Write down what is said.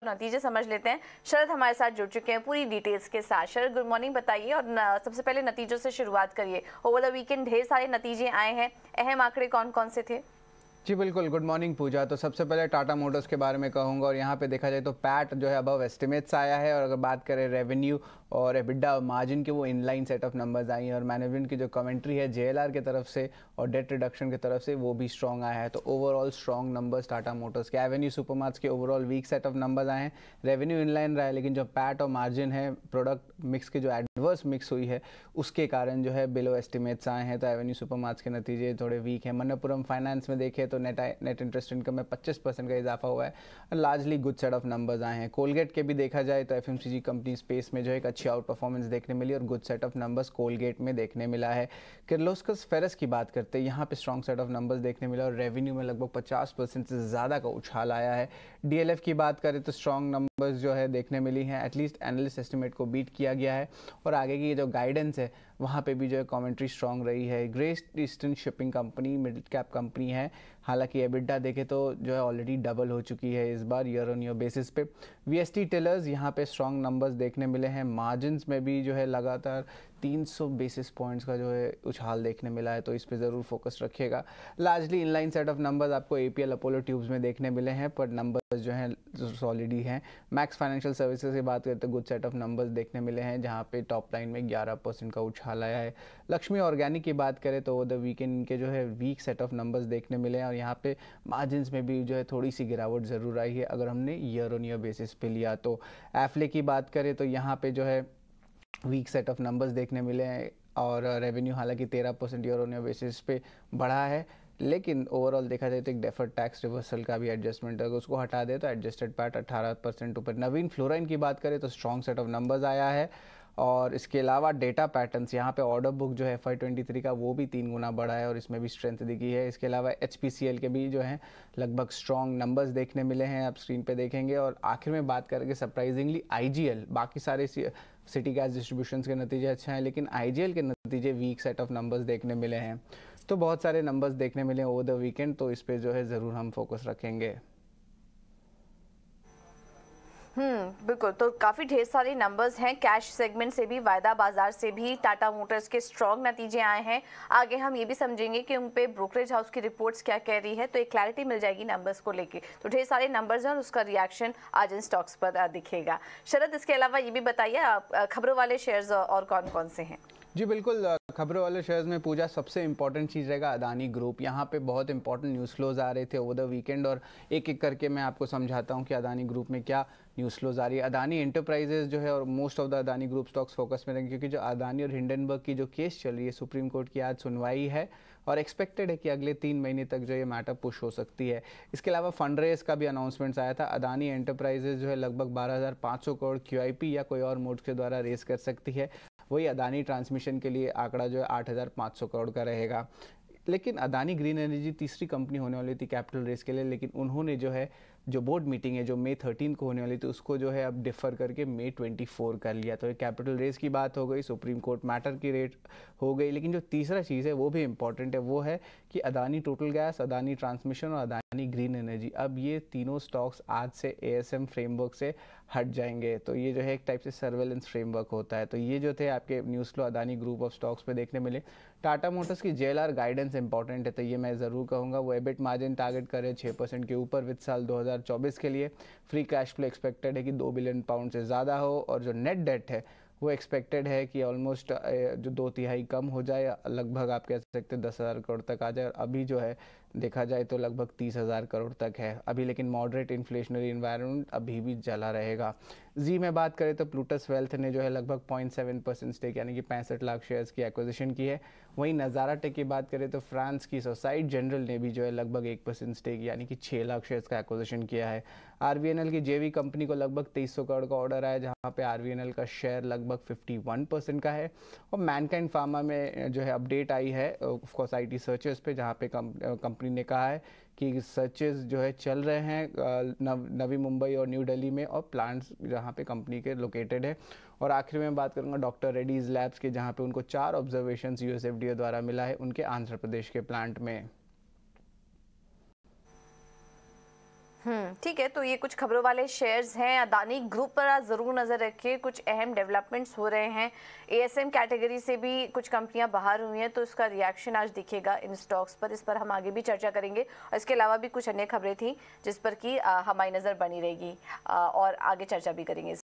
नतीजे समझ लेते हैं। शरद हमारे साथ जुड़ चुके हैं पूरी डिटेल्स के साथ। शरद, गुड मॉर्निंग, बताइए और सबसे पहले नतीजों से शुरुआत करिए। ओवर द वीकेंड ढेर सारे नतीजे आए हैं, अहम आंकड़े कौन कौन से थे? जी बिल्कुल, गुड मॉर्निंग पूजा। तो सबसे पहले टाटा मोटर्स के बारे में कहूँगा और यहाँ पे देखा जाए तो पैट जो है अबव एस्टिमेट्स आया है, और अगर बात करें रेवेन्यू और एबिडा मार्जिन की, वो inline set of numbers I हैं, और मैनेजमेंट की जो कमेंट्री है जेएलआर की तरफ से और डेट रिडक्शन की तरफ से वो भी स्ट्रॉन्ग आया है। तो overall strong numbers Tata Motors के। एवेन्यू सुपरमार्ट्स के overall weak set of numbers आए हैं, रेवेन्यू इनलाइन रहा है, लेकिन जो पैट और मार्जिन है, प्रोडक्ट मिक्स की जो एडवर्स मिक्स हुई है उसके कारण जो है बिलो एस्टिमेट्स आए हैं। तो एवेन्यू सुपरमार्ट्स के नतीजे थोड़े वीक हैं। मणप्पुरम फाइनेंस में देखें तो नेट इंटरेस्ट इनकम में 25% का इजाफा हुआ है, largely good set of numbers आए हैं। कोलगेट के भी देखा जाए तो एफएमसीजी कंपनी स्पेस में जो एक अच्छी आउट परफॉर्मेंस देखने मिली और good set of numbers Colgate में देखने मिला है। किर्लोस्कर फेरस की बात करते हैं, यहाँ पे स्ट्रॉन्ग सेट ऑफ नंबर्स देखने मिला और रेवेन्यू में लगभग 50% से ज़्यादा का उछाल आया है। डीएलएफ की बात करें तो स्ट्रॉन्ग नंबर्स जो है देखने मिली हैं, एटलीस्ट एनालिस्ट एस्टिमेट को बीट किया गया है, और आगे की जो गाइडेंस है वहाँ पे भी जो है कमेंट्री स्ट्रॉन्ग रही है। Great eastern shipping company middle cap company है, हालांकि एबिडा देखे तो जो है ऑलरेडी डबल हो चुकी है इस बार ईयर ऑन ईयर बेसिस पे। वीएसटी टेलर्स यहाँ पे स्ट्रॉन्ग नंबर्स देखने मिले हैं। मार्जिन्स में भी जो है लगातार 300 बेसिस पॉइंट्स का जो है उछाल देखने मिला है, तो इस पे ज़रूर फोकस रखिएगा। Largely inline set of numbers आपको एपीएल अपोलो ट्यूब्स में देखने मिले हैं, पर नंबर्स जो हैं सॉलिड ही हैं। मैक्स फाइनेंशियल सर्विसेज की बात करें तो गुड सेट ऑफ नंबर्स देखने मिले हैं, जहाँ पे टॉप लाइन में 11% का उछाल आया है। लक्ष्मी ऑर्गेनिक की बात करें तो द वीकेंड के जो है वीक सेट ऑफ नंबर्स देखने मिले हैं, और यहाँ पे मार्जिन्स में भी जो है थोड़ी सी गिरावट ज़रूर आई है अगर हमने ईयर ऑन ईयर बेसिस पे लिया तो। एफले की बात करें तो यहाँ पे जो है वीक सेट ऑफ नंबर्स देखने मिले हैं, और रेवेन्यू हालांकि 13% ईयर ऑन ईयर बेसिस पे बढ़ा है, लेकिन ओवरऑल देखा जाए तो एक डेफर्ड टैक्स रिवर्सल का भी एडजस्टमेंट है, उसको हटा दे तो एडजस्टेड पैट 18% ऊपर। नवीन फ्लोराइन की बात करें तो स्ट्रॉन्ग सेट ऑफ नंबर्स आया है, और इसके अलावा डेटा पैटर्न्स यहाँ पे ऑर्डर बुक जो है FY23 का वो भी 3 गुना बढ़ा है और इसमें भी स्ट्रेंथ दिखी है। इसके अलावा HPCL के भी जो हैं लगभग स्ट्रॉन्ग नंबर्स देखने मिले हैं, आप स्क्रीन पे देखेंगे। और आखिर में बात करेंगे सरप्राइजिंगली IGL, बाकी सारे सिटी गैस डिस्ट्रीब्यूशन के नतीजे अच्छे हैं, लेकिन IGL के नतीजे वीक सेट ऑफ नंबर्स देखने मिले हैं। तो बहुत सारे नंबर्स देखने मिले ओवर द वीकेंड, तो इस पे जो है ज़रूर हम फोकस रखेंगे। बिल्कुल। तो काफ़ी ढेर सारे नंबर्स हैं, कैश सेगमेंट से भी, वायदा बाजार से भी टाटा मोटर्स के स्ट्रॉन्ग नतीजे आए हैं। आगे हम ये भी समझेंगे कि उन पे ब्रोकरेज हाउस की रिपोर्ट्स क्या कह रही है, तो एक क्लैरिटी मिल जाएगी नंबर्स को लेके। तो ढेर सारे नंबर्स हैं और उसका रिएक्शन आज इन स्टॉक्स पर दिखेगा। शरद, इसके अलावा ये भी बताइए खबरों वाले शेयर्स और कौन कौन से हैं? जी बिल्कुल, खबरों वाले शेयर्स में पूजा सबसे इंपॉर्टेंट चीज़ रहेगा अदानी ग्रुप। यहाँ पे बहुत इंपॉर्टेंट न्यूज़ फ्लोज आ रहे थे ओवर द वीकेंड, और एक एक करके मैं आपको समझाता हूँ कि अदानी ग्रुप में क्या न्यूज़ फ्लोज आ रही है। अदानी एंटरप्राइजेज जो है और most of the Adani group stocks focus में रहेंगे, क्योंकि जो अदानी और हिंडनबर्ग की जो केस चल रही है, सुप्रीम कोर्ट की आज सुनवाई है और एक्सपेक्टेड है कि अगले 3 महीने तक जो ये मैटर पुश हो सकती है। इसके अलावा फंड रेज का भी अनाउंसमेंट्स आया था। अदानी एंटरप्राइजेज जो है लगभग 12,500 करोड़ QIP या कोई और मोड के द्वारा रेज कर सकती है। वही अदानी ट्रांसमिशन के लिए आंकड़ा जो है 8,500 करोड़ का रहेगा। लेकिन अदानी ग्रीन एनर्जी तीसरी कंपनी होने वाली थी कैपिटल रेस के लिए, लेकिन उन्होंने जो है जो बोर्ड मीटिंग है जो मई 13 को होने वाली थी उसको जो है अब डिफर करके मई 24 कर लिया। तो कैपिटल रेस की बात हो गई, सुप्रीम कोर्ट मैटर की रेट हो गई, लेकिन जो तीसरा चीज़ है वो भी इंपॉर्टेंट है, वो है कि Adani total gas, Adani transmission और अदानी ग्रीन एनर्जी, अब ये तीनों स्टॉक्स आज से ASM फ्रेमवर्क से हट जाएंगे। तो ये जो है एक टाइप से सर्वेलेंस फ्रेमवर्क होता है। तो ये जो थे आपके news flow Adani group of stocks पे देखने मिले। टाटा मोटर्स की JLR गाइडेंस इंपॉर्टेंट है, तो ये मैं ज़रूर कहूँगा वो एबिट मार्जिन टारगेट करे 6% के ऊपर विद साल 2024 के लिए। फ्री कैश फ्लो एक्सपेक्टेड है कि 2 बिलियन पाउंड से ज़्यादा हो, और जो नेट डेट है वो एक्सपेक्टेड है कि ऑलमोस्ट जो 2/3 कम हो जाए, लगभग आप कह सकते हैं 10,000 करोड़ तक आ जाए, और अभी जो है देखा जाए तो लगभग 30,000 करोड़ तक है अभी, लेकिन मॉडरेट इन्फ्लेशनरी इन्वायरमेंट अभी भी चला रहेगा। जी में बात करें तो प्लूटस वेल्थ ने जो है लगभग 0.7% स्टेक यानी कि 65 लाख शेयर्स की एक्विजिशन की है। वहीं नज़ारा टेक की बात करें तो फ्रांस की सोसाइटी जनरल ने भी जो है लगभग 1% स्टेक यानी कि 6 लाख शेयर्स का एक्विजिशन किया है। RVNL की JV कंपनी को लगभग 2300 करोड़ का ऑर्डर आया, जहाँ पे RVNL का शेयर लगभग 51% का है। और मैनकाइंड फार्मा में जो है अपडेट आई है ऑफकोर्स IT सर्चेस पे, जहाँ पे कंपनी ने कहा है कि सर्चेस जो है चल रहे हैं नवी मुंबई और न्यू दिल्ली में, और प्लांट्स जहाँ पे कंपनी के लोकेटेड है। और आखिर में बात करूँगा डॉक्टर रेड्डीज लैब्स के, जहाँ पे उनको 4 ऑब्जर्वेशंस US FDA द्वारा मिला है उनके आंध्र प्रदेश के प्लांट में। ठीक है। तो ये कुछ खबरों वाले शेयर्स हैं। अदानी ग्रुप पर आज जरूर नजर रखिए, कुछ अहम डेवलपमेंट्स हो रहे हैं। एएसएम कैटेगरी से भी कुछ कंपनियां बाहर हुई हैं, तो इसका रिएक्शन आज दिखेगा इन स्टॉक्स पर। इस पर हम आगे भी चर्चा करेंगे और इसके अलावा भी कुछ अन्य खबरें थी जिस पर कि हमारी नजर बनी रहेगी और आगे चर्चा भी करेंगे।